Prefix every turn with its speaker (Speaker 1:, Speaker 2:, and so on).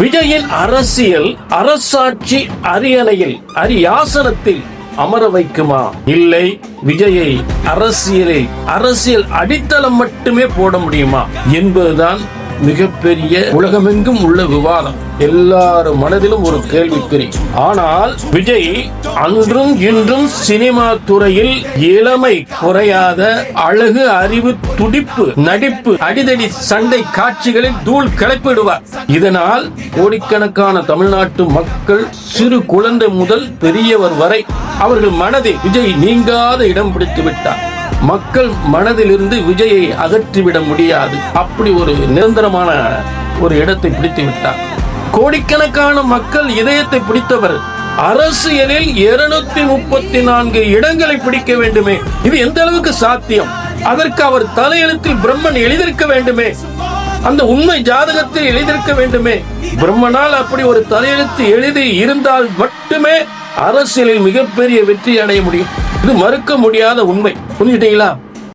Speaker 1: விஜயின் அரசியல் அரசாட்சி அரியணையில் அரியாசனத்தில் அமர வைக்குமா? இல்லை, விஜயை அரசியல் அடித்தளம் மட்டுமே போட முடியுமா என்பதுதான் மிகப்பெரிய உலகமெங்கும் உள்ள விவாதம். எல்லாரும் மனதிலும் ஒரு கேள்விக்குறி. ஆனால் விஜய் அன்றும் இன்றும் சினிமா துறையில் இளமை குறையாத அழகு, அறிவு, துடிப்பு, நடிப்பு, அடிதடி, சண்டை காட்சிகளில் தூள் கிளப்பிடுவார். இதனால் கோடிக்கணக்கான தமிழ்நாட்டு மக்கள், சிறு குழந்தை முதல் பெரியவர் வரை அவர்கள் மனதில் விஜய் நீங்காத இடம் பிடித்து விட்டார். மக்கள் மனதிலிருந்து விஜயை அகற்றிவிட முடியாது. அப்படி ஒரு நிரந்தரமான ஒரு இடத்தை பிடித்து விட்டார். கோடிக்கணக்கான மக்கள் இதயத்தை பிடித்தவர் அரசியலில் 234 இடங்களை பிடிக்க வேண்டுமே. இது எந்த அளவுக்கு சாத்தியம்? அதற்கு அவர் தலையெழுத்தில் பிரம்மன் எழுதியிருக்க வேண்டுமே. அந்த உண்மை ஜாதகத்தில் எழுதியிருக்க வேண்டுமே. பிரம்மனால் அப்படி ஒரு தலையெழுத்து எழுதி இருந்தால் மட்டுமே அரசியலில் மிகப்பெரிய வெற்றி அடைய முடியும். இது மறுக்க முடியாத உண்மை. புரிஞ்சுட்டீங்களா?